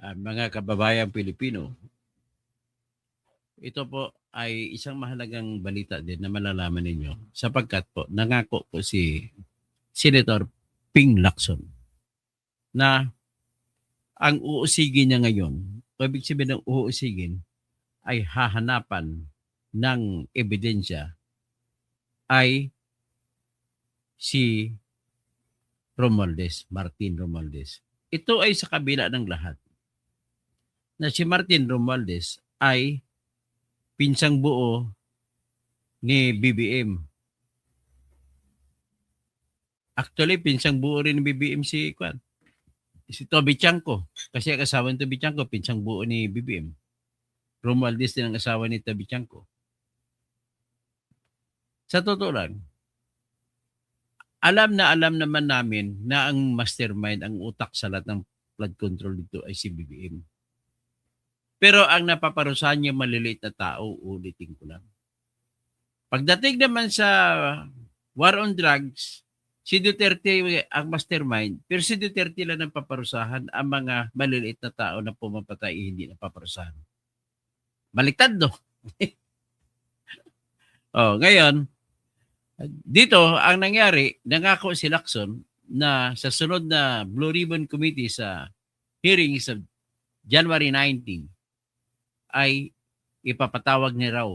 Mga kababayang Pilipino, ito po ay isang mahalagang balita din na malalaman ninyo sapagkat po nangako po si Senator Ping Lacson na ang uusigin niya ngayon, o ibig sabihin ng uusigin, ay hahanapan ng ebidensya ay si Romualdez, Martin Romualdez. Ito ay sa kabila ng lahat na si Martin Romualdez ay pinsang buo ni BBM. Actually, pinsang buo rin ni BBM si Toby Chanco. Kasi ang asawa ni Toby Chanco, pinsang buo ni BBM. Romualdez din ang asawa ni Toby Chanco. Sa totoo lang, alam naman namin na ang mastermind, ang utak sa lahat ng flood control dito ay si BBM. Pero ang napaparusahan niya maliliit na tao, ulitin ko lang. Pagdating naman sa war on drugs, si Duterte ang mastermind, pero si Duterte lang ang paparusahan, ang mga maliliit na tao na pumapatay hindi napaparusahan. Baliktad, no? Ngayon, dito, ang nangyari, nangako si Lacson na sa sunod na Blue Ribbon Committee sa hearings of January 19 ay ipapatawag ni raw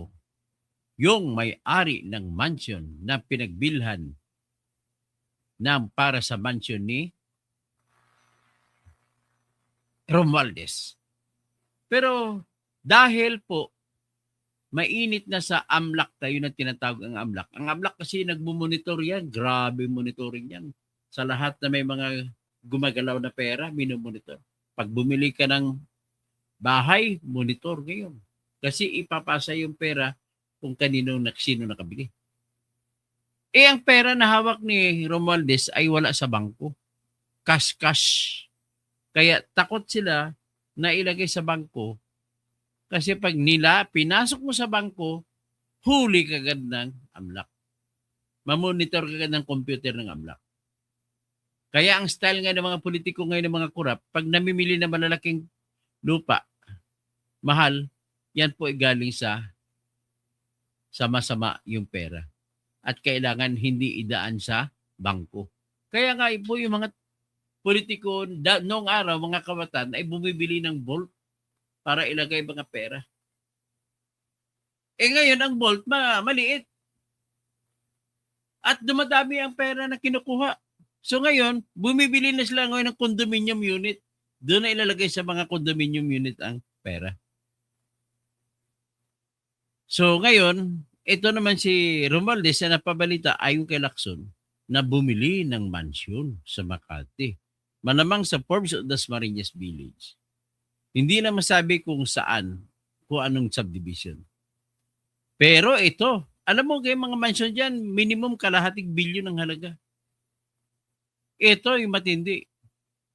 yung may-ari ng mansion na pinagbilhan ng para sa mansion ni Romualdez. Pero dahil po mainit na sa AMLAC tayo na tinatawag ang AMLAC. Ang AMLAC kasi nagmumonitor yan. Grabe monitoring yan. Sa lahat na may mga gumagalaw na pera, minomonitor. Pag bumili ka ng bahay, monitor ngayon. Kasi ipapasa yung pera kung sino nakabili. Ang pera na hawak ni Romualdez ay wala sa bangko. Cash. Kaya takot sila na ilagay sa bangko. Kasi pag pinasok mo sa bangko, huli kagad ng AMLAC. Mamonitor kagad ng computer ng AMLAC. Kaya ang style nga ng mga politiko ngayon ng mga kurap, pag namimili ng malalaking lupa, mahal, yan po ay galing sa sama-sama yung pera. At kailangan hindi idaan sa bangko. Kaya nga po yung mga politiko noong araw, mga kawatan, ay bumibili ng vault para ilagay mga pera. Ngayon, ang vault, maliit. At dumadami ang pera na kinukuha. So ngayon, bumibili na sila ngayon ng condominium unit. Doon na ilalagay sa mga condominium unit ang pera. So ngayon, ito naman si Romualdez na napabalita ayon kay Lacson na bumili ng mansyon sa Makati. Malamang sa Forbes o Dasmariñas Village. Hindi na masabi kung saan, kung anong subdivision. Pero ito, alam mo kayo mga mansion dyan, minimum kalahating bilyon ang halaga. Ito yung matindi.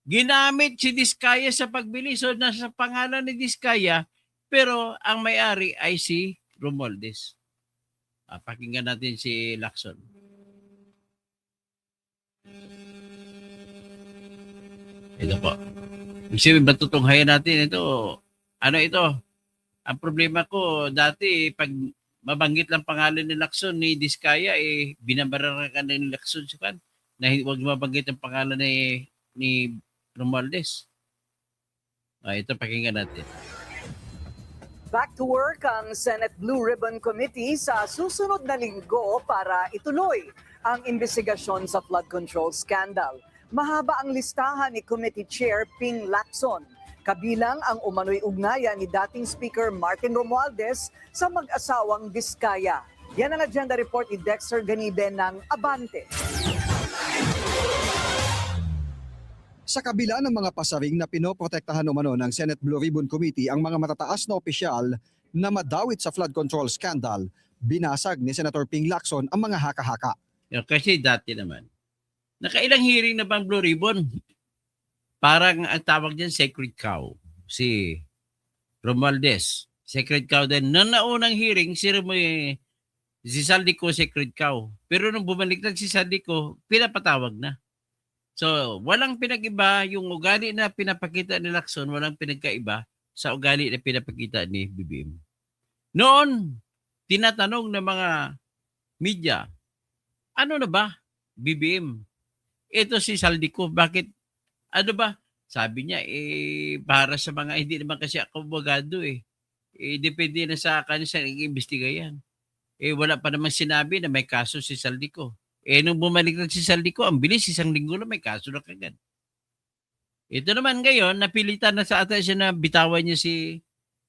Ginamit si Diskaya sa pagbili. So nasa pangalan ni Diskaya, pero ang may-ari ay si Romualdez. Pakinggan natin si Lacson. Ito po. Kasi matutunghayan natin ito. Ano ito? Ang problema ko dati pag mabanggit lang pangalan ni Lacson ni Diskaya binabararan ni Lacson sa na huwag mabanggit ang pangalan ni Romualdez. Ito pakinggan natin. Back to work ang Senate Blue Ribbon Committee sa susunod na linggo para ituloy ang investigasyon sa flood control scandal. Mahaba ang listahan ni Committee Chair Ping Lacson. Kabilang ang umano'y ugnayan ni dating Speaker Martin Romualdez sa mag-asawang Diskaya. Yan ang agenda report ni Dexter Ganibe ng Abante. Sa kabila ng mga pasaring na pinoprotektahan umano ng Senate Blue Ribbon Committee ang mga matataas na opisyal na madawit sa flood control scandal, binasag ni Senator Ping Lacson ang mga haka-haka. Kasi dati naman, nakailang hearing na bang Blue Ribbon? Parang ang tawag dyan, sacred cow. Si Romualdez, sacred cow din. Noong naunang hearing, si Saldico, sacred cow. Pero nung bumalik lang si Saldico, pinapatawag na. So, walang pinag-iba yung ugali na pinapakita ni Lacson, walang pinagkaiba sa ugali na pinapakita ni BBM. Noon, tinatanong ng mga media, ano na ba, BBM? Ito si Saldico, bakit, ano ba? Sabi niya, para sa mga, hindi naman kasi ako abogado depende na sa kanya sa nag-iimbestiga yan. Wala pa naman sinabi na may kaso si Saldico. Nung bumalik na si Saldico, ang bilis, isang linggo na may kaso na kagad. Ito naman ngayon, napilitan na sa ata siya na bitawan niya si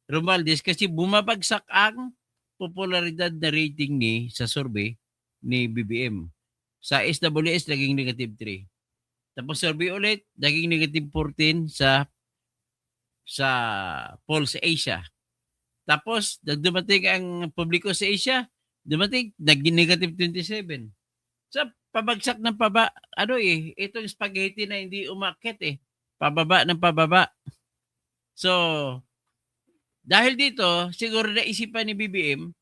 Romualdez kasi bumabagsak ang popularidad na rating sa survey ni BBM. Sa SWS, naging negative 3. Tapos survey ulit, naging negative 14 sa Pulse Asia. Tapos, dumating ang publiko sa Asia, dumating, naging negative 27. Sa pabagsak ng itong spaghetti na hindi umakyat pababa ng pababa. So, dahil dito, siguro naisipan ni BBM,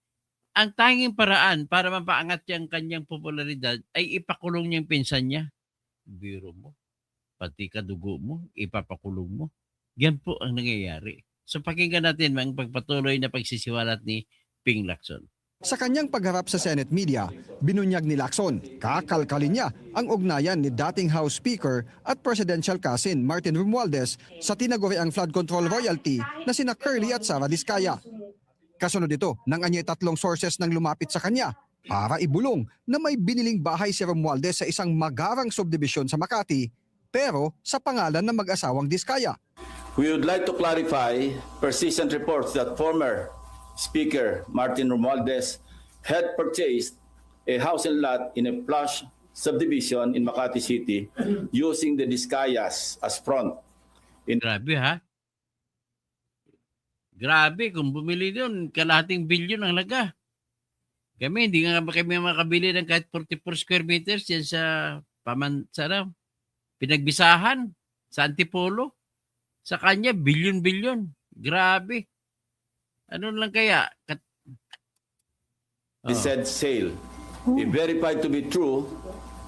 ang tanging paraan para mapaangat yung kanyang popularidad ay ipakulong niyang pinsan niya. Biro mo, pati kadugo mo, ipapakulong mo. Yan po ang nangyayari. So pakinggan natin ang pagpatuloy na pagsisiwalat ni Ping Lacson. Sa kanyang pagharap sa Senate media, binunyag ni Lacson, kakalkalin niya ang ugnayan ni dating House Speaker at Presidential Cousin Martin Romualdez sa tinaguriang flood control royalty na sina Curly at Sara Diskaya. Kasunod ito nang anyay 3 sources nang lumapit sa kanya para ibulong na may biniling bahay si Romualdez sa isang magarang subdivision sa Makati pero sa pangalan ng mag-asawang Diskaya. We would like to clarify persistent reports that former Speaker Martin Romualdez had purchased a house and lot in a plush subdivision in Makati City using the Diskayas as front. Grabe ha? Grabe, kung bumili doon, kalahating bilyon ang laga. Kami, hindi nga kami makabili ng kahit 44 square meters yan sa pinagbisahan, sa Antipolo. Sa kanya, bilyon-bilyon. Grabe. Ano lang kaya? He said sale. If verified to be true,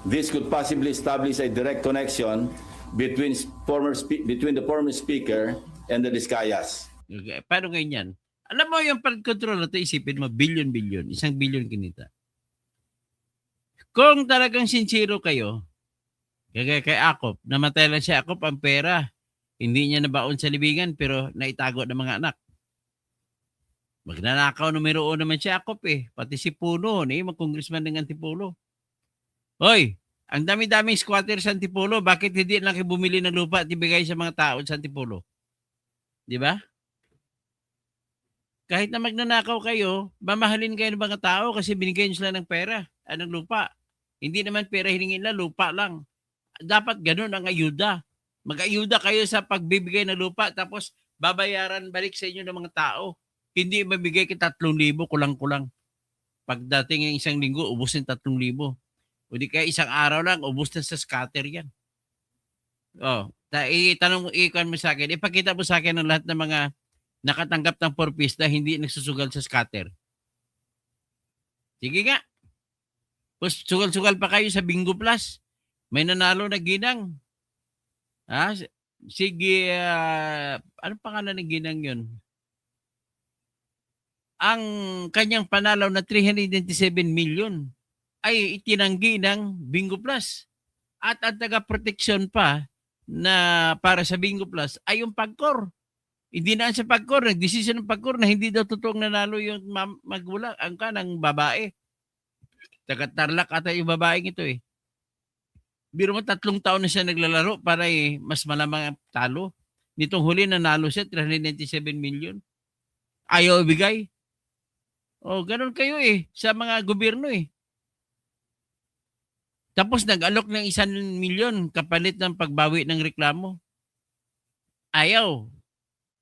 this could possibly establish a direct connection between the former speaker and the Diskayas. Okay. Paano ngayon yan? Alam mo yung flood control na ito, isipin mo, bilyon-bilyon. 1 bilyon kinita. Kung talagang sincero kayo, kay Akop, namatay lang siya Akop ang pera. Hindi niya nabaon sa libingan pero naitago ng mga anak. Magnanakaw numero 1 naman siya Akop Pati si Puno, mga congressman ng Antipolo. Hoy, ang dami-daming squatter sa Antipolo, bakit hindi lang kayo bumili ng lupa at ibigay sa mga tao sa Antipolo? Di ba? Kahit na magnanakaw kayo, mamahalin kayo ng mga tao kasi binigay nyo sila ng pera, ng lupa. Hindi naman pera hiningin nila, lupa lang. Dapat ganun ang ayuda. Mag-ayuda kayo sa pagbibigay ng lupa tapos babayaran balik sa inyo ng mga tao. Hindi mabigay kita 3,000 kulang-kulang. Pagdating ng 1 linggo, ubos ng 3,000. O di kaya 1 araw lang, ubos na sa scatter yan. Ikan mo sa akin, ipakita mo sa akin ang lahat ng mga nakatanggap ng 4-piece na hindi nagsusugal sa scatter. Sige nga. Sugal-sugal pa kayo sa Bingo Plus. May nanalo na ginang. Sige, ano pangalan ng ginang yun? Ang kanyang panalaw na 397 million ay itinanggi ng Bingo Plus. At ang taga-protection pa na para sa Bingo Plus ay yung Pagcor. Hindi na sa Pagcor, nag-decision ng Pagcor na hindi daw totoong nanalo yung magulang, ang kanang babae. Taga-Tarlac ata yung babaeng ito Biro mo 3 taon na siya naglalaro para mas malamang ang talo. Nitong huli nanalo siya 397 million. Ayaw ibigay. Ganun kayo sa mga gobyerno Tapos nag-alok ng 1 milyon kapalit ng pagbawi ng reklamo. Ayaw.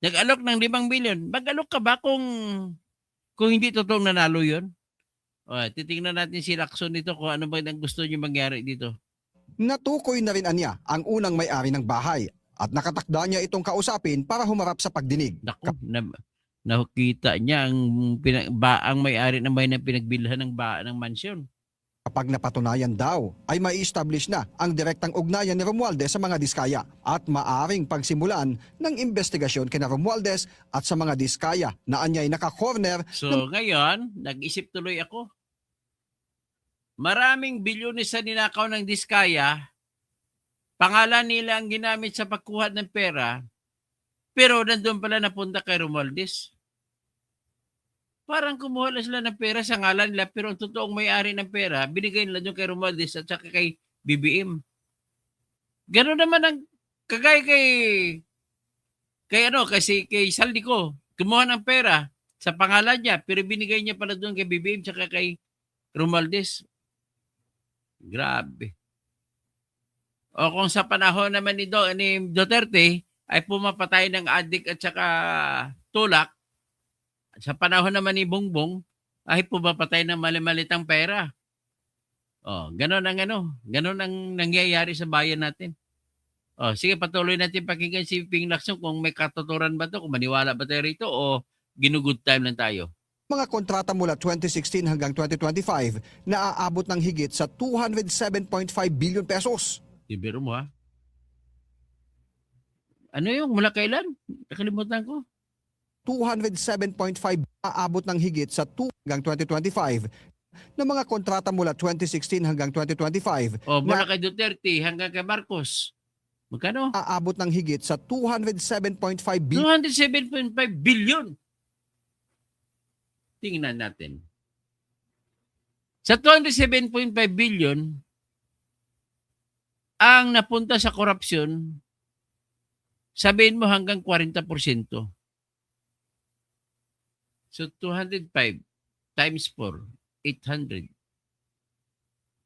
Nag-alok ng 5 milyon. Mag-alok ka ba kung hindi totoong nanalo yun? Titingnan natin si Lacson dito kung ano ba ang gusto niyo mangyari dito. Natukoy na rin anya ang unang may-ari ng bahay at nakatakda niya itong kausapin para humarap sa pagdinig. Naku, nakita niya ang may-ari ng bahay na pinagbilhan ng mansyon. Kapag napatunayan daw, ay mai-establish na ang direktang ugnayan ni Romualdez sa mga diskaya at maaring pagsimulan ng investigasyon kina Romualdez at sa mga diskaya na anyay naka-corner. So ngayon, nag-isip tuloy ako. Maraming bilyones sa ninakaw ng diskaya, pangalan nila ang ginamit sa pagkuha ng pera, pero nandun pala napunta kay Romualdez. Parang kumuha lang sila ng pera sa ngalan nila, pero ang totoong may-ari ng pera, binigay nila doon kay Romualdez at saka kay BBM. Gano'n naman ang kagaya kay Saldico. Kumuha ng pera sa pangalan niya, pero binigay niya pala doon kay BBM at saka kay Romualdez. Grabe. O kung sa panahon naman ni Duterte ay pumapatay ng adik at saka tulak, sa panahon naman ni Bongbong ay pumapatay ng mali-malitang pera. Oh, gano'n ang nangyayari sa bayan natin. Oh, sige, patuloy natin pakinggan si Ping Lacson kung may katuturan ba to, kung maniwala ba tayo rito o ginugood time lang tayo. Mga kontrata mula 2016 hanggang 2025 na aabot ng higit sa 207.5 billion pesos. Ibiro mo ha? Ano yung mula kailan? Nakalimutan ko. 207.5 aabot ng higit sa 2 hanggang 2025 na mga kontrata mula 2016 hanggang 2025 O, mula na kay Duterte hanggang kay Marcos. Magkano? aabot ng higit sa 207.5 billion 207.5 billion. Tingnan natin. Sa 207.5 billion, ang napunta sa korupsyon, sabihin mo hanggang 40%. So 205 times 4, 800.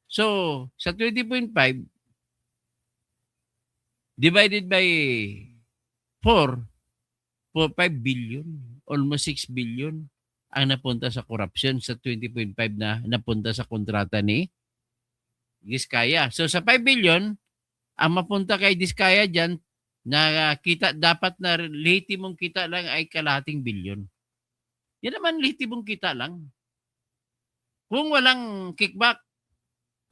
So sa 20.5 divided by 4, 5 billion, almost 6 billion ang napunta sa korupsyon sa 20.5 na napunta sa kontrata ni Diskaya. So sa 5 billion, ang mapunta kay Diskaya dyan, na kita, dapat na lehitimong kita lang ay kalahating bilyon. Yan naman lehitimong kita lang. Kung walang kickback.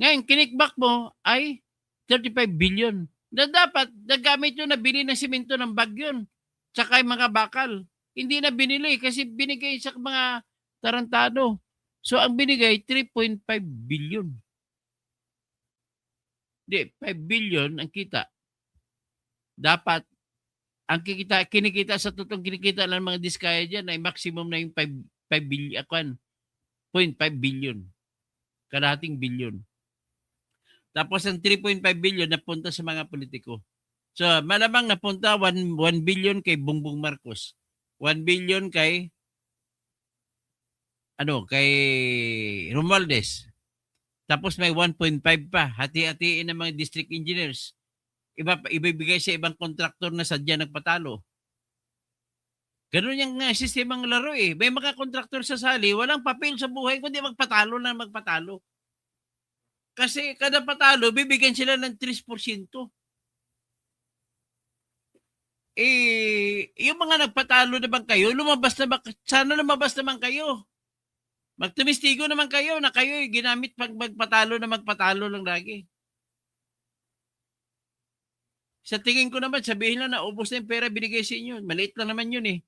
Ngayon, kinikback mo ay 35 billion. Na dapat, nagamit yun na bili ng simento ng Bagyon. Tsaka yung mga bakal. Hindi na binili kasi binigay sa mga tarantado. So, ang binigay, 3.5 billion. Hindi, 5 billion ang kita. Dapat, ang kinikita sa totoong kinikita ng mga diskaya dyan ay maximum na yung 5 billion, 0.5 billion. Kalahating billion. Tapos ang 3.5 billion napunta sa mga politiko. So, malamang napunta 1 billion kay Bongbong Marcos. 1 billion kay Romualdez. Tapos may 1.5 pa. Hati-hatiin ng mga district engineers. Ibibigay sa ibang kontraktor na sadya nagpatalo. Ganun yung sistemang laro eh. May mga kontraktor sa sali, walang papel sa buhay kundi magpatalo na magpatalo. Kasi kada patalo, bibigyan sila ng 3%. Yung mga nagpatalo naman kayo, sana lumabas naman kayo. Magtumistigo naman kayo na kayo ginamit pag magpatalo na magpatalo lang lagi. Sa tingin ko naman, sabihin lang na ubos na yung pera binigay sa inyo. Maliit lang naman yun eh.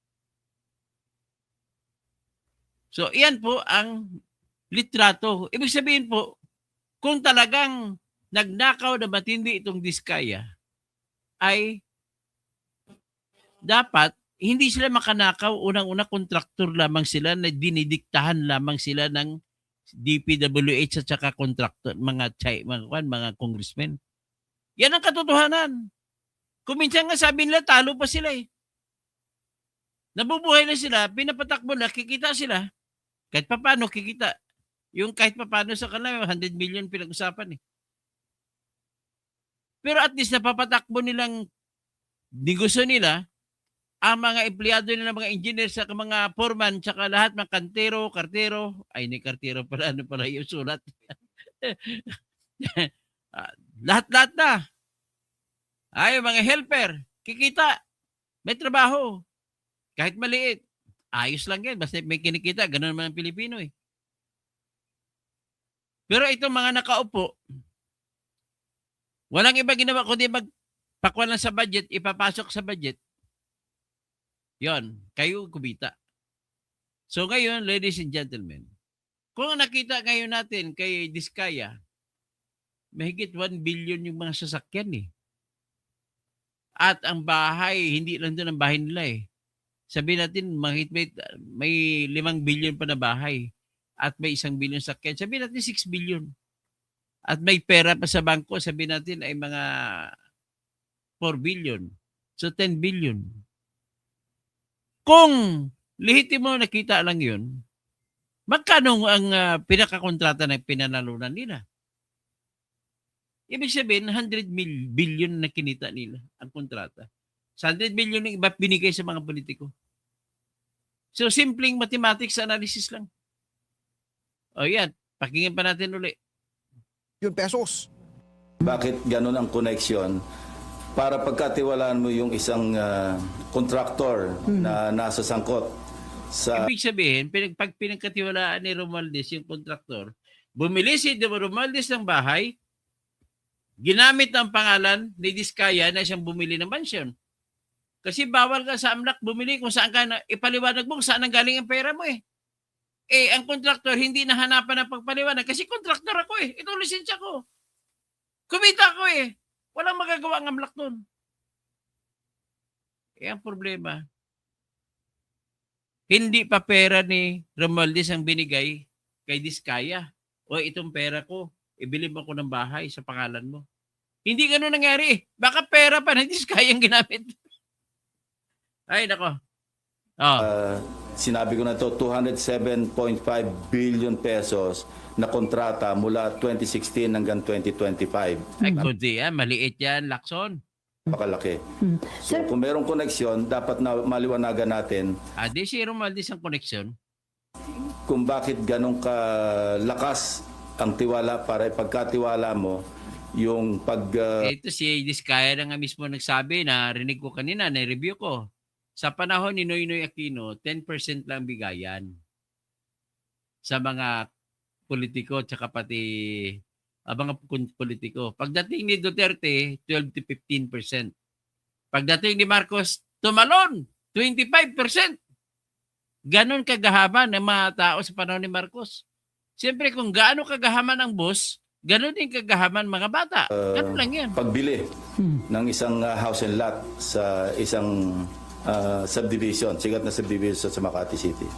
So, iyan po ang litrato. Ibig sabihin po, kung talagang nagnakaw na matindi itong Diskaya, ay dapat hindi sila makanakaw. Unang-una, kontraktor lamang sila na dinidiktahan lamang sila ng DPWH at saka kontraktor, mga congressmen. Yan ang katotohanan. Kung minsan nga sabi nila, talo pa sila eh. Nabubuhay na sila, pinapatakbo na, kikita sila. Kahit pa paano, kikita. Yung kahit pa paano sa kanila, 100 million pinag-usapan eh. Pero at least napapatakbo nilang negosyo nila, ang mga empleyado nila, mga engineers, sa mga foreman, tsaka lahat, mga kartero, ay ni kartero pala, ano pala yung sulat. Lahat-lahat na. Ay, mga helper, kikita, may trabaho. Kahit maliit, ayos lang yan. Basta may kinikita, ganun naman ang Pilipino eh. Pero itong mga nakaupo, walang iba ginawa kundi magpakwan lang sa budget, ipapasok sa budget. Yon, kayo kumita. So ngayon, ladies and gentlemen, kung nakita ngayon natin kay Diskaya, mahigit 1 billion yung mga sasakyan eh. At ang bahay, hindi lang doon ang bahay nila eh. Sabihin natin, may 5 billion pa na bahay at may 1 billion sasakyan. Sabihin natin 6 billion. At may pera pa sa bangko, sabihin natin ay mga 4 billion. So 10 billion. Kung lehitimo nakita lang yun, magkano ang pinakakontrata na pinanalunan nila? Ibig sabihin, 100 billion na kinita nila ang kontrata. Sa 100 billion ng iba binigay sa mga politiko. So, simpleng mathematics analysis lang. O yan, pakinggan pa natin uli. Yun pesos. Bakit ganun ang connection? Para pagkatiwalaan mo yung isang contractor na nasa sangkot sa Ibig sabihin, pag pinagkatiwalaan ni Romualdez yung kontraktor, bumili si Romualdez ng bahay, ginamit ang pangalan ni Diskaya na siyang bumili ng mansyon. Kasi bawal ka sa AMLAC bumili kung saan ka ipaliwanag mo kung saan ang galing ang pera mo eh. Eh, ang kontraktor hindi nahanapan ng pagpaliwanag kasi kontraktor ako eh. Ito lisensya ko. Kumita ko eh. Walang magagawa ang AMLAC doon. Eh, ang problema, hindi pa pera ni Romualdez ang binigay kay Diskaya. O itong pera ko, ibili mo ko ng bahay sa pangalan mo. Hindi ganun nangyari eh. Baka pera pa na Diskaya ang ginamit. Ay, nako. Oh. sinabi ko na to 207.5 billion pesos na kontrata mula 2016 hanggang 2025. Ay, kundi yan. Maliit yan, Lacson. Napakalaki. So kung merong koneksyon, dapat na maliwanagan natin Di si Romualdez ang connection. kung bakit ganong kalakas ang tiwala para ipagkatiwala mo yung Ito si Diskaya na nga mismo nagsabi na rinig ko kanina, na-review ko. Sa panahon ni Noynoy Aquino, 10% lang bigayan sa mga politiko tsaka pati mga politiko. Pagdating ni Duterte, 12 to 15%. Pagdating ni Marcos, tumalon, 25%. Ganon kagahaman ng mga tao sa panahon ni Marcos. Siyempre kung gaano kagahaman ang boss, ganon din kagahaman mga bata. Ganon lang yan. pagbili ng isang house and lot sa isang subdivision, sikat na subdivision sa Makati City.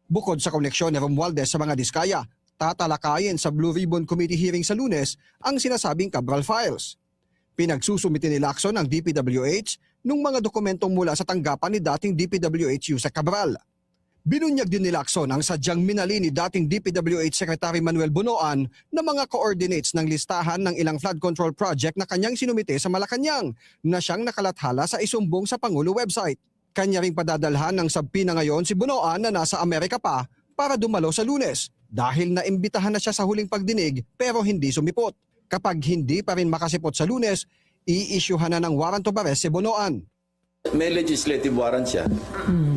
Bukod sa koneksyon ni Romualdez sa mga Diskaya, tatalakayin sa Blue Ribbon Committee hearing sa Lunes ang sinasabing Cabral Files. Pinagsusumiti ni Lacson ang DPWH nung mga dokumentong mula sa tanggapan ni dating DPWH Yusek Cabral. Binunyag din ni Lacson ang sadyang minali ni dating DPWH Secretary Manuel Bunoan na mga coordinates ng listahan ng ilang flood control project na kanyang sinumite sa Malacanang na siyang nakalathala sa isumbong sa Pangulo website. Kanya ring padadalhan ng sabpina ngayon si Bunoan na nasa Amerika pa para dumalo sa Lunes dahil naimbitahan na siya sa huling pagdinig pero hindi sumipot. Kapag hindi pa rin makasipot sa Lunes, i-issuehan na ng warrant of arrest si Bunoan. May legislative warrant siya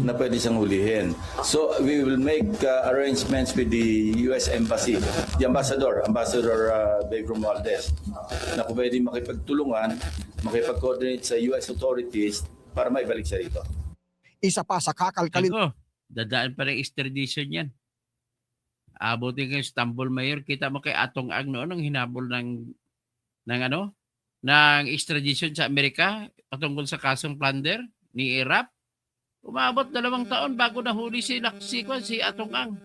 na pwede siyang hulihin. So we will make arrangements with the US Embassy, the Ambassador Babe Romualdez, na kung pwede makipagtulungan, makipag-coordinate sa US authorities para maibalik siya rito. Isa pa sa kakalkalin Ako, dadaan pa rin extradition yan. Abutin kayo sa Tambol Mayor. Kita mo kay Atong Ang noon ang hinabol ng extradition sa Amerika patungkol sa kasong plunder ni Irap. Umabot 2 taon bago nahuli si Atong Ang.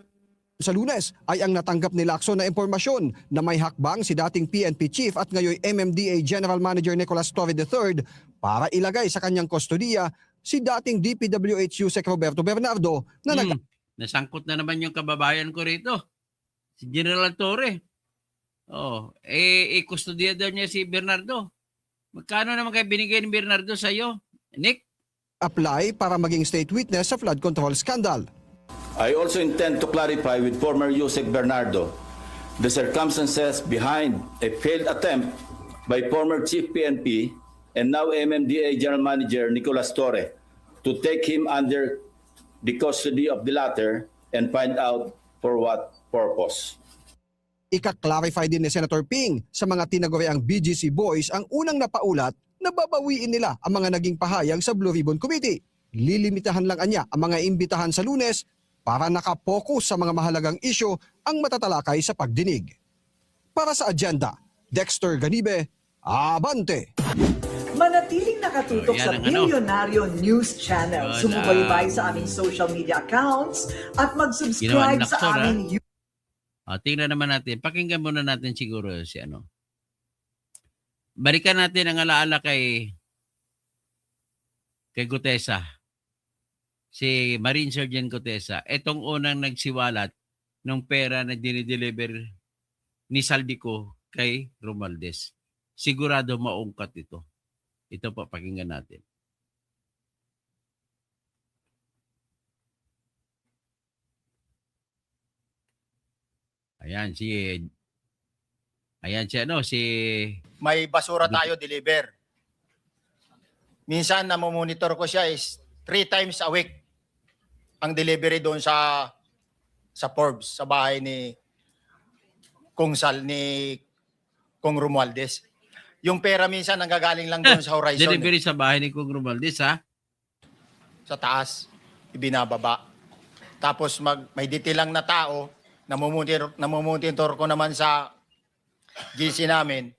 sa Lunes ay ang natanggap ni Lacson na impormasyon na may hakbang si dating PNP Chief at ngayon MMDA General Manager Nicolas Torre III para ilagay sa kanyang kustodiya si dating DPWH Yusek Roberto Bernardo na Nasangkot na naman yung kababayan ko rito. Si General Torre. Kustodiya daw niya si Bernardo. Magkano naman kayo binigay ni Bernardo sa iyo, Nick? apply para maging state witness sa flood control scandal. I also intend to clarify with former Yusek Bernardo the circumstances behind a failed attempt by former Chief PNP and now MMDA General Manager Nicolas Torre to take him under the custody of the latter and find out for what purpose. Ika-clarify din ni Senator Ping sa mga tinaguriang BGC boys ang unang napaulat na babawiin nila ang mga naging pahayag sa Blue Ribbon Committee. Lilimitahan lang anya ang mga imbitahan sa Lunes para nakapokus sa mga mahalagang isyu ang matatalakay sa pagdinig. Para sa agenda, Dexter Ganibe, Abante! Manatiling nakatutok Yan sa ang ano. Milyonaryo News Channel. Wala. Sumubaybay sa aming social media accounts at Ginawa mag-subscribe ng sa lakson, aming Tingnan naman natin. Pakinggan muna natin siguro si ano. Balikan natin ang alaala kay Gutesa. Si Marine Sergeant Gutesa. Itong unang nagsiwalat ng pera na dinideliver ni Saldico kay Romualdez. Sigurado maungkat ito. Ito po, pakinggan natin. Ayan si may basura tayo deliver. Minsan namomonitor ko siya is 3 times a week ang delivery doon sa Forbes, sa bahay ni Kung Romualdez. Yung pera minsan nanggagaling lang doon sa horizon. delivery sa bahay ni Kung Romualdez, ha? Sa taas, ibinababa. Tapos may detail lang na tao, namomonitor ko naman sa GC namin.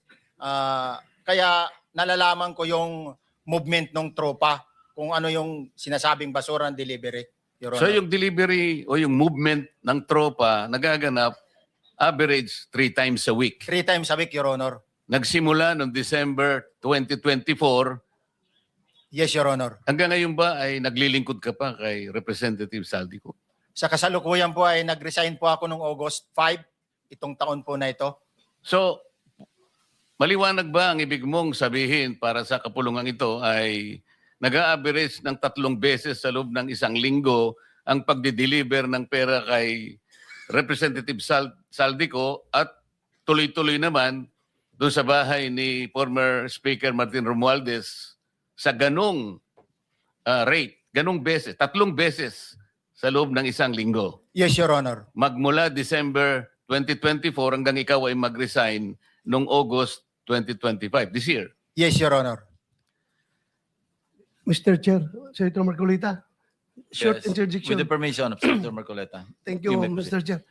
Kaya nalalaman ko yung movement ng tropa, kung ano yung sinasabing basura ng delivery. Your So Honor. yung delivery o yung movement ng tropa nagaganap average 3 times a week. 3 times a week, Your Honor. Nagsimula noong December 2024. Yes, Your Honor. Hanggang ngayon ba ay naglilingkod ka pa kay Representative Saldico? Sa kasalukuyan po ay nag-resign po ako noong August 5, itong taon po na ito. So, maliwanag ba ang ibig mong sabihin para sa kapulungan ito ay nag-a-average ng 3 beses sa loob ng 1 linggo ang pagdi-deliver ng pera kay Representative Saldico at tuloy-tuloy naman doon sa bahay ni former Speaker Martin Romualdez sa ganong rate, ganong beses, 3 beses sa loob ng 1 linggo. Yes, Your Honor. Magmula December 2024 hanggang ikaw ay mag-resign noong August 2025, this year. Yes, Your Honor. Mr. Chair, Senator Marcolita, short Yes, interjection. with the permission of Senator Marcoleta. Thank you, you may Mr. Chair.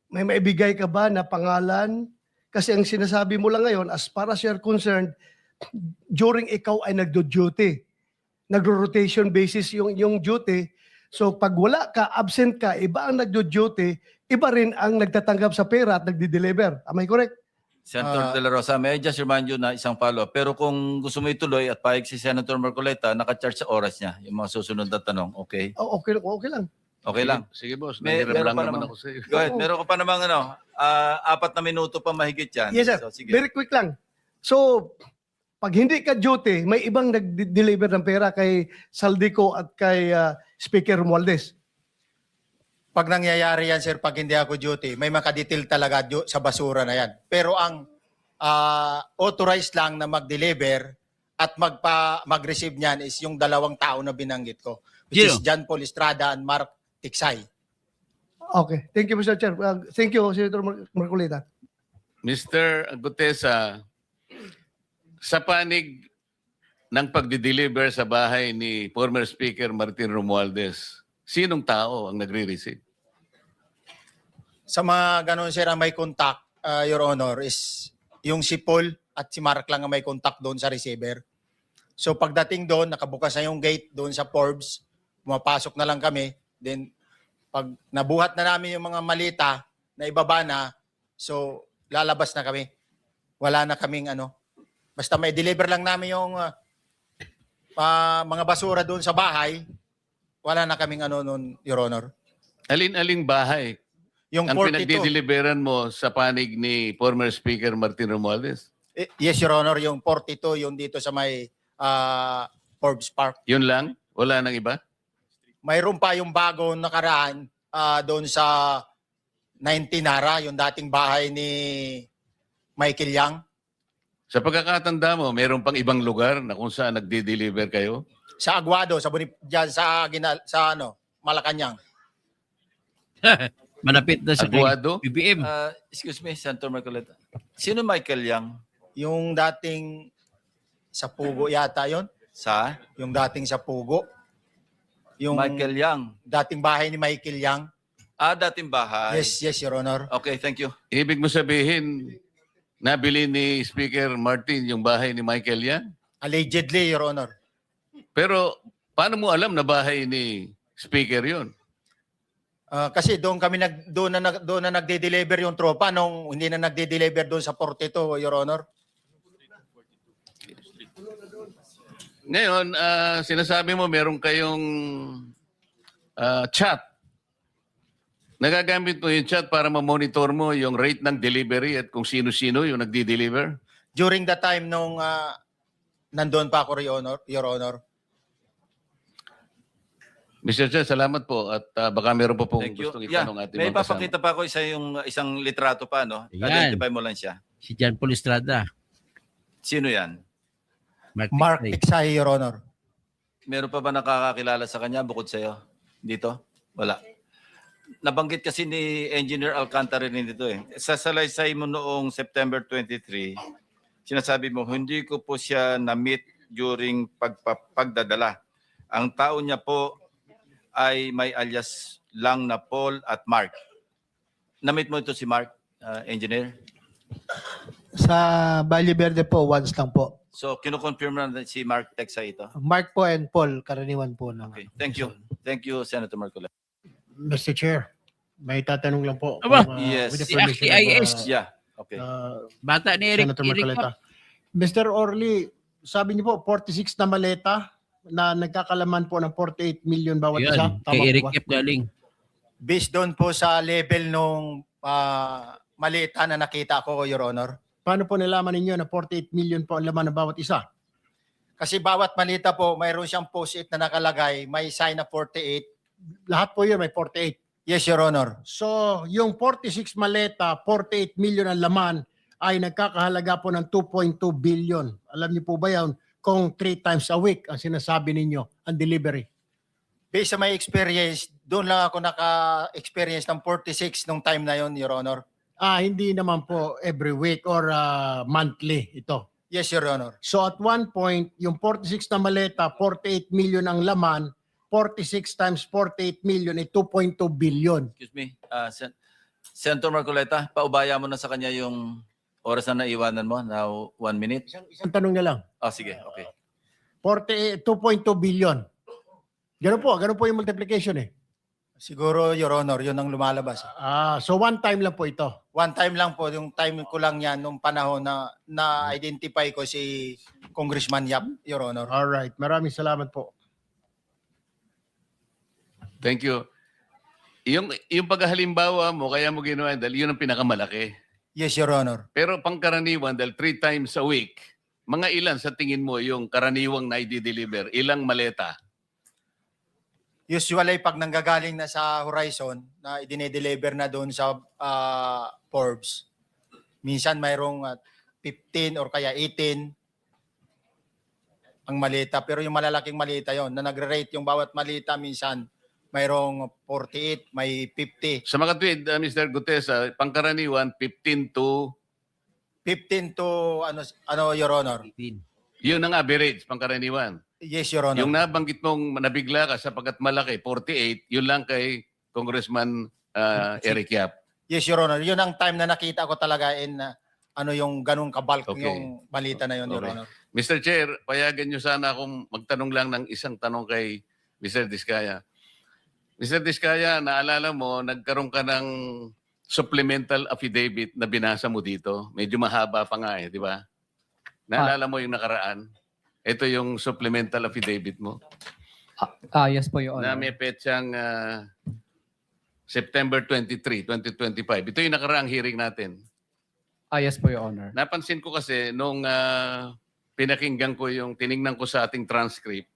May maibigay ka ba na pangalan? Kasi ang sinasabi mo lang ngayon, as far as you're concerned, during ikaw ay nagdo-duty, nagro-rotation basis yung duty. So pag wala ka, absent ka, iba ang nagdo-duty, iba rin ang nagtatanggap sa pera at nagdi-deliver. Am I correct? Senator De La Rosa, may I just remind you na isang follow-up. Pero kung gusto mo ituloy at pahig si Senator Marcoleta, naka-charge sa oras niya yung mga susunod na tanong. Okay? Oh, okay lang. Okay lang. Sige boss, May- nahiram meron lang pa naman naman. ako sa iyo. Go ahead. Meron ka pa namang 4 na minuto pa mahigit yan. Yes, sir. So, sige. Very quick lang. So, pag hindi ka duty, may ibang nag-deliver ng pera kay Saldico at kay Speaker Romualdez. Pag nangyayari yan, sir, pag hindi ako duty, may makadetail talaga sa basura na yan. Pero ang authorized lang na mag-deliver at mag-receive niyan is yung 2 tao na binanggit ko. Which is John Paul Estrada and Mark Tiksay. Okay. Thank you, Mr. Chair. Thank you, Senator Marcolita. Mr. Gutesa, sa panig ng pagdi-deliver sa bahay ni former Speaker Martin Romualdez, sinong tao ang nagre-receive? Sa mga ganun, sir, ang may contact, Your Honor, is yung si Paul at si Mark lang ang may contact doon sa receiver. So pagdating doon, nakabukas na yung gate doon sa Forbes, pumapasok na lang kami. Then pag nabuhat na namin yung mga malita na ibaba na, so lalabas na kami. Wala na kaming basta may deliver lang namin yung mga basura doon sa bahay, wala na kaming noon, Your Honor. Alin-aling bahay Yung ang 42. pinagdi-deliveran mo sa panig ni former Speaker Martin Romualdez? Yes, Your Honor, yung 42, yung dito sa may Forbes Park. Yun lang? Wala nang iba? Mayroon pa yung bago nakaraan doon sa 19 Nara, yung dating bahay ni Michael Yang. Sa pagkakatanda mo, mayroon pang ibang lugar na kung saan nagdi-deliver kayo? Sa Aguado, sa Malacanang. Malapit na sa Aguado? BBM. Excuse me, Senator Marcoleta. Sino Michael Yang? Yung dating sa Pugo yata yon, Sa? yung dating sa Pugo. Yung Michael Yang. dating bahay ni Michael Yang. Dating bahay. Yes, Your Honor. Okay, thank you. Ibig mo sabihin, nabili ni Speaker Martin yung bahay ni Michael yan? Allegedly, Your Honor. Pero paano mo alam na bahay ni Speaker yun? Kasi doon na nagde-deliver yung tropa nung hindi na nagde-deliver doon sa 42, Your Honor. Ngayon, sinasabi mo meron kayong chat. Nagagamit mo yung chat para ma-monitor mo yung rate ng delivery at kung sino-sino yung nagdi-deliver? During the time nung nandoon pa ako, Your Honor. Mr. Chair, salamat po at baka meron po pong Thank you. gustong Yeah, itanong ating may mga kasama. papakita pa ako isang litrato pa, no? Ayan. Identify mo lang siya. Si John Paul Estrada. Sino yan? Mark Tiksay. Tiksay, Your Honor. Meron pa ba nakakakilala sa kanya bukod sa'yo? Dito? Wala. Nabanggit kasi ni Engineer Alcantara rin dito eh. Sa salaysay mo noong September 23, sinasabi mo, hindi ko po siya na-meet during pagdadala. Ang tao niya po ay may alias lang na Paul at Mark. Na-meet mo ito si Mark, Engineer? Sa Valle Verde po, once lang po. So, kinukonfirm na si Mark Tiksay ito. Mark po and Paul, karaniwan po ng... Okay. Thank you. Thank you, Senator Marcola. Mr. Chair, may tatanong lang po. Aba, Yes. with the si permission Aki of, IS. Yeah. Okay. Bata ni Eric. Senator Eric Marcoleta. Yap. Mr. Orly, sabi niyo po 46 na maleta na nagkakalaman po ng 48 million bawat isa. Yan, Tama kay po Eric ba? Yap galing. Based doon po sa level nung malita na nakita ko, Your Honor. Paano po nalaman ninyo na 48 million po ang laman ng bawat isa? Kasi bawat malita po, mayroon siyang post-it na nakalagay, may sign na 48. Lahat po yun may 48. Yes, Your Honor. So, yung 46 maleta, 48 million ang laman ay nagkakahalaga po ng 2.2 billion. Alam niyo po ba yan kung 3 times a week ang sinasabi ninyo ang delivery? Based sa my experience, doon lang ako naka-experience ng 46 nung time na yon, Your Honor. Hindi naman po every week or monthly ito. Yes, Your Honor. So at one point, yung 46 na maleta, 48 million ang laman, 46 times 48 million ay 2.2 billion. Excuse me. Senator Marcoleta, paubaya mo na sa kanya yung oras na naiwanan mo. Now, 1 minute. Isang tanong na lang. Sige. Okay. 2.2 billion. Ganun po yung multiplication eh. Siguro, Your Honor, yun ang lumalabas. So one time lang po ito. One time lang po, yung time ko lang yan, nung panahon na na-identify ko si Congressman Yap, Your Honor. All right. Maraming salamat po. Thank you. Yung paghalimbawa mo, kaya mo ginawa dahil yun ang pinakamalaki. Yes, Your Honor. Pero pangkaraniwan, dahil 3 times a week, mga ilan sa tingin mo yung karaniwang na i-deliver? Ilang maleta? Usually, pag nanggagaling na sa Horizon, na idine-deliver na doon sa Forbes, minsan mayroong 15 or kaya 18 ang malita. Pero yung malalaking malita yon na nagre-rate yung bawat malita, minsan mayroong 48, may 50. Sa mga tweet, Mr. Gutes, pangkaraniwan, 15 to... 15 to, Your Honor? Yun ang average, pangkaraniwan. Yes, Your Honor. Yung nabanggit mong nabigla ka sapagkat malaki, 48, yun lang kay Congressman Eric Yap. Yes, Your Honor. Yun ang time na nakita ko talaga in yung ganung kabalk Okay. yung balita na yun, Your Okay. Honor. Mr. Chair, payagan nyo sana akong magtanong lang ng isang tanong kay Mr. Diskaya. Mr. Diskaya, naalala mo, nagkaroon ka ng supplemental affidavit na binasa mo dito. Medyo mahaba pa nga di ba? Naalala mo yung nakaraan? Ito yung supplemental affidavit mo Yes po, Your na Honor. may petsang September 23, 2025. Ito yung nakaraang hearing natin. Yes po, Your Honor. Napansin ko kasi nung pinakinggan ko tiningnan ko sa ating transcript,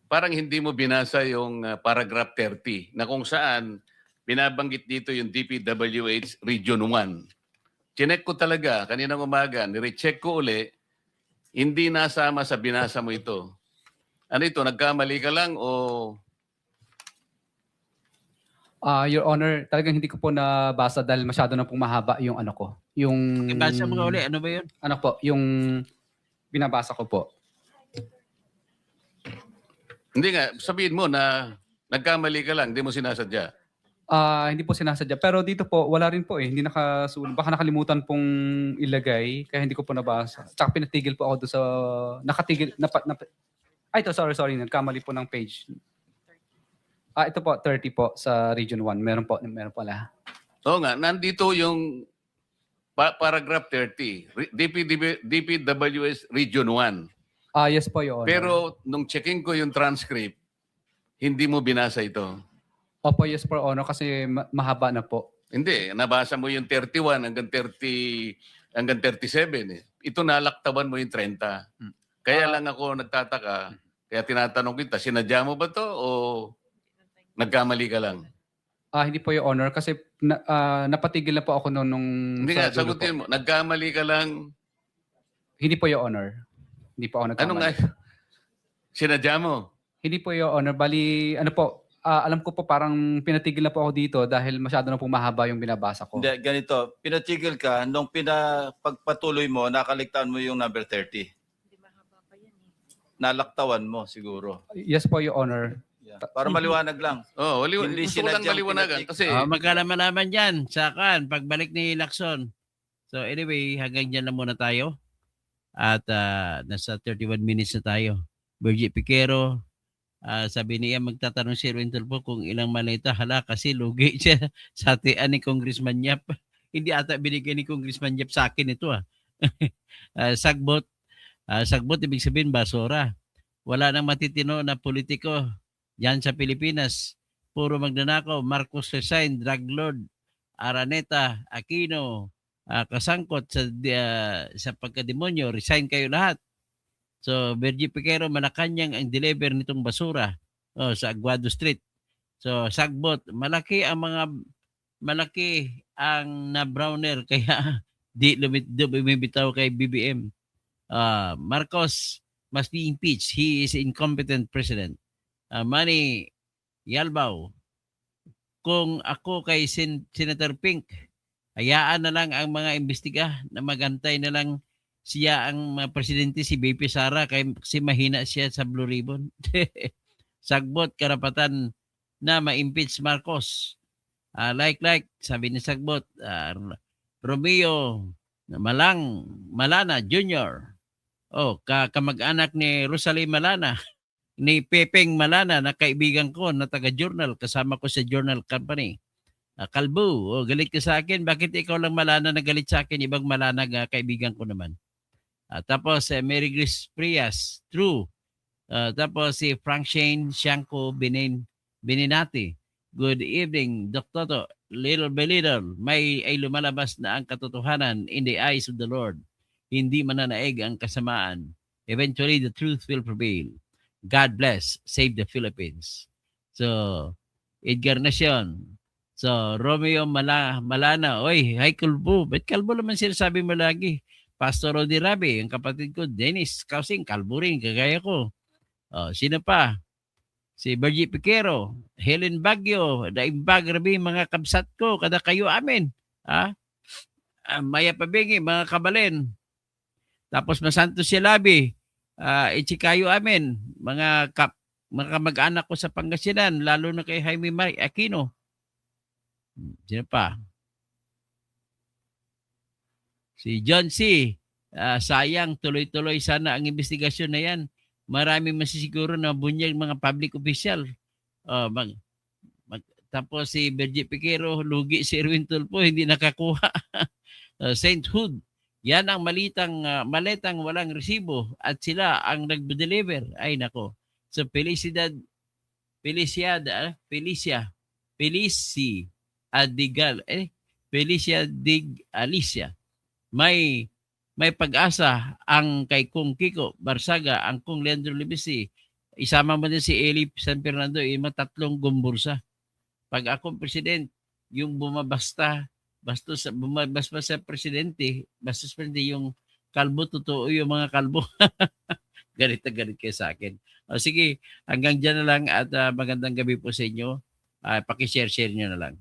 parang hindi mo binasa yung paragraph 30 na kung saan binabanggit dito yung DPWH Region 1. Chinek ko talaga kaninang umaga, nirecheck ko uli, hindi nasama sa binasa mo ito. Ano ito, nagkamali ka lang o Your Honor, talagang hindi ko po nabasa dahil masyado na pong mahaba yung ano ko. Yung Ibasa mo nga uli, ano ba yun? ano po, yung binabasa ko po. Hindi nga, sabihin mo na nagkamali ka lang, hindi mo sinasadya. Hindi po sinasadya. Pero dito po, wala rin po eh. Hindi nakasulat. Baka nakalimutan pong ilagay, kaya hindi ko po nabasa. Tsaka pinatigil po ako doon sa... Nakatigil... Ay, ito, sorry. Nagkamali po ng page. Ito po, 30 po sa Region 1. Meron pala. Oo nga, nandito yung paragraph 30, DPWS Region 1. Yes po, Your Honor. Pero nung checking ko yung transcript, hindi mo binasa ito. Opo, yes po, Honor, kasi mahaba na po. Hindi, nabasa mo yung 31 hanggang 37. Eh. Ito nalaktawan mo yung 30. Kaya lang ako nagtataka, kaya tinatanong kita, sinadya mo ba to o nagkamali ka lang? Hindi po, Your Honor, kasi napatigil na po ako noon nung... Hindi sa nga, dulo sagutin po. mo, nagkamali ka lang. Hindi po, Your Honor. Hindi po ako nagkamali. Ano nga? Sinadya mo? Hindi po, Your Honor. Bali, ano po, alam ko po parang pinatigil na po ako dito dahil masyado na po mahaba yung binabasa ko. Hindi, ganito. Pinatigil ka, nung pagpatuloy mo, nakaligtaan mo yung number 30. Nalaktawan mo siguro. Yes po, Your Honor. Yeah. Para maliwanag lang. Oh, Hindi gusto ko lang sinadyang maliwanagan kasi Magkalaman-laman dyan sa pagbalik ni Lacson. So anyway, hanggang dyan lang muna tayo. At nasa 31 minutes na tayo. Virgie Piquero, sabi niya magtatanong si Erwin Tulfo kung ilang maleta. Hala, kasi lugi siya sa hatian ni Congressman Yap. Hindi ata binigay ni Congressman Yap sa akin ito. Sagbot. Sagbot, ibig sabihin basura. Wala nang matitino na politiko yan sa Pilipinas. Puro magnanakaw. Marcos resign, drug lord, Araneta, Aquino, kasangkot sa pagkademonyo. Resign kayo lahat. So, Virgie Piquero, Malacanang ang deliver nitong basura sa Aguado Street. So, Sagbot, malaki ang na-browner kaya di lumibitaw kay BBM. Marcos must be impeached. He is incompetent president. Manny Yalbao, kung ako kay Senator Pink, hayaan na lang ang mga imbestiga na magantay na lang siya ang presidente si BP Sara kasi mahina siya sa Blue Ribbon. Sagbot, karapatan na ma-impeach Marcos. Like, sabi ni Sagbot, Romeo Malana Jr. Kamag-anak ni Rosalie Malana, ni Pepeng Malana na kaibigan ko na taga-journal, kasama ko sa journal company. Kalbo, galit ka sa akin. Bakit ikaw lang Malana na galit sa akin? Ibang Malana kaibigan ko naman. Tapos Mary Grace Prias, true. Tapos si Frank Shane Shanko Beninati. Good evening, Dr. Little by little, ay lumalabas na ang katotohanan in the eyes of the Lord. Hindi mananaig ang kasamaan. Eventually, the truth will prevail. God bless. Save the Philippines. So, Edgar Nacion. So, Romeo Malana. Oy, hi Kalbo. Ba't Kalbo naman sinasabi mo lagi? Pastor Rodi Rabi, ang kapatid ko, Dennis Kausing, Kalbo rin, kagaya ko. Sino pa? Si Virgie Piquero, Helen Baguio, Daimbag Rabi, mga kabsat ko, kada kayo amin. Maya Pabingi, mga kabalen. Tapos Masanto Silabi, Ichikayo amin, mga kamag-anak ko sa Pangasinan, lalo na kay Jaime Aquino. Sino pa? Si John C. Sayang, tuloy-tuloy sana ang investigasyon na yan. Marami masisiguro na bunyag mga public official. Tapos si Virgie Piquero, lugi si Erwin Tulfo, hindi nakakuha. Sainthood, yan ang maletang walang resibo at sila ang nagbe-deliver. Ay nako. So Felicia Dig Alicia. May pag-asa ang kay Kung Kiko Barsaga, ang Kung Leandro Libisi. Isama mo din si Eli San Fernando, tatlong gumbursa. Pag akong president, yung bumabasta sa presidente, yung kalbo, totoo yung mga kalbo. Galit na galit kayo sa akin. Sige, hanggang dyan na lang at magandang gabi po sa inyo. Pakishare-share nyo na lang.